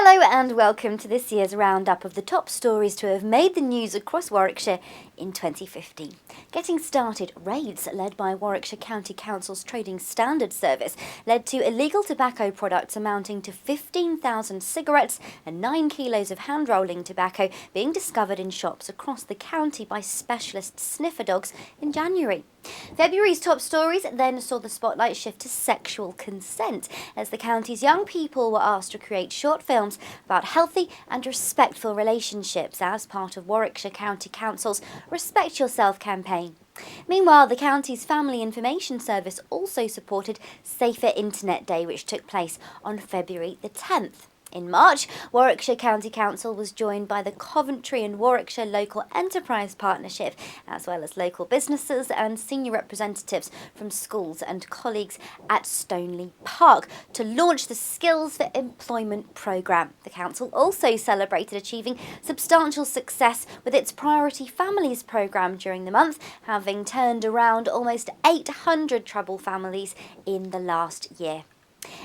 Hello and welcome to this year's roundup of the top stories to have made the news across Warwickshire in 2015. Getting started, raids led by Warwickshire County Council's Trading Standards Service led to illegal tobacco products amounting to 15,000 cigarettes and 9 kilos of hand-rolling tobacco being discovered in shops across the county by specialist sniffer dogs in January. February's top stories then saw the spotlight shift to sexual consent as the county's young people were asked to create short films about healthy and respectful relationships as part of Warwickshire County Council's Respect Yourself campaign. Meanwhile, the county's Family Information Service also supported Safer Internet Day, which took place on February the 10th. In March, Warwickshire County Council was joined by the Coventry and Warwickshire Local Enterprise Partnership, as well as local businesses and senior representatives from schools and colleagues at Stoneleigh Park to launch the Skills for Employment programme. The council also celebrated achieving substantial success with its Priority Families programme during the month, having turned around almost 800 troubled families in the last year.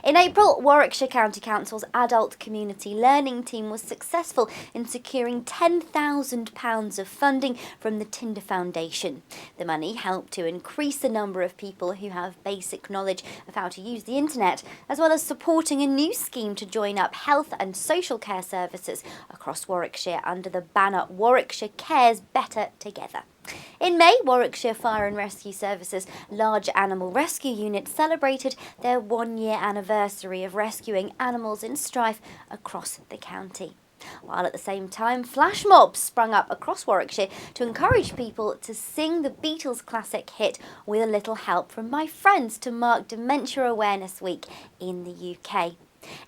In April, Warwickshire County Council's Adult Community Learning Team was successful in securing £10,000 of funding from the Tinder Foundation. The money helped to increase the number of people who have basic knowledge of how to use the internet, as well as supporting a new scheme to join up health and social care services across Warwickshire under the banner Warwickshire Cares Better Together. In May, Warwickshire Fire and Rescue Services Large Animal Rescue Unit celebrated their 1-year anniversary of rescuing animals in strife across the county. While at the same time, flash mobs sprung up across Warwickshire to encourage people to sing the Beatles' classic hit With a Little Help from My Friends to mark Dementia Awareness Week in the UK.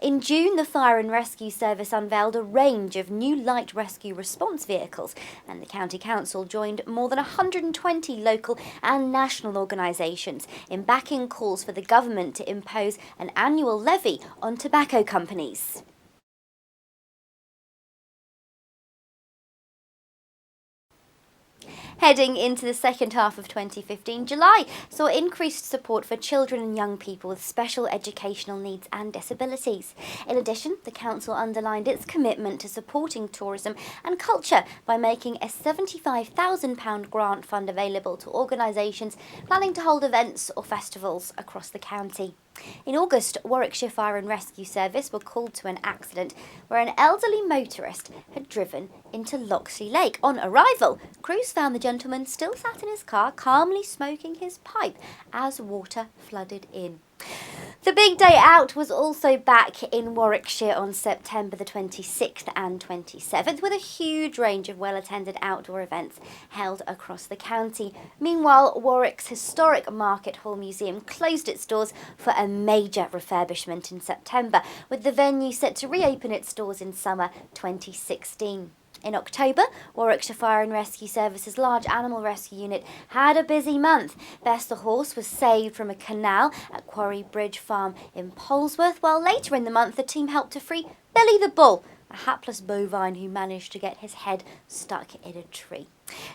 In June, the Fire and Rescue Service unveiled a range of new light rescue response vehicles, and the County Council joined more than 120 local and national organisations in backing calls for the government to impose an annual levy on tobacco companies. Heading into the second half of 2015, July saw increased support for children and young people with special educational needs and disabilities. In addition, the council underlined its commitment to supporting tourism and culture by making a £75,000 grant fund available to organisations planning to hold events or festivals across the county. In August, Warwickshire Fire and Rescue Service were called to an accident where an elderly motorist had driven into Loxley Lake. On arrival, crews found the gentleman still sat in his car, calmly smoking his pipe as water flooded in. The big day out was also back in Warwickshire on September the 26th and 27th, with a huge range of well-attended outdoor events held across the county. Meanwhile, Warwick's historic Market Hall Museum closed its doors for a major refurbishment in September, with the venue set to reopen its doors in summer 2016. In October, Warwickshire Fire and Rescue Services Large Animal Rescue Unit had a busy month. Bess the horse was saved from a canal at Quarry Bridge Farm in Polesworth, while later in the month the team helped to free Billy the Bull, a hapless bovine who managed to get his head stuck in a tree.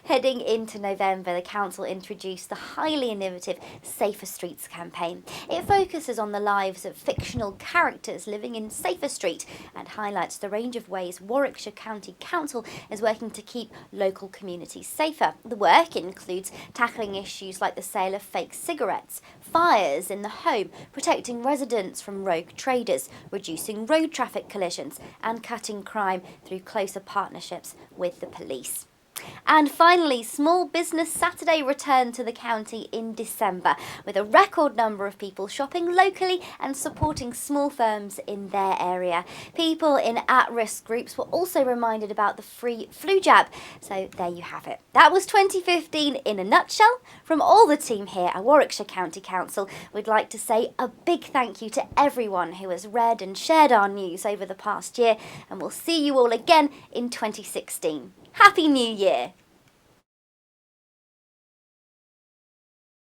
Heading into November, the council introduced the highly innovative Safer Streets campaign. It focuses on the lives of fictional characters living in Safer Street and highlights the range of ways Warwickshire County Council is working to keep local communities safer. The work includes tackling issues like the sale of fake cigarettes, fires in the home, protecting residents from rogue traders, reducing road traffic collisions, and cutting crime through closer partnerships with the police. And finally, Small Business Saturday returned to the county in December, with a record number of people shopping locally and supporting small firms in their area. People in at-risk groups were also reminded about the free flu jab. So there you have it. That was 2015 in a nutshell. From all the team here at Warwickshire County Council, we'd like to say a big thank you to everyone who has read and shared our news over the past year, and we'll see you all again in 2016. Happy New Year!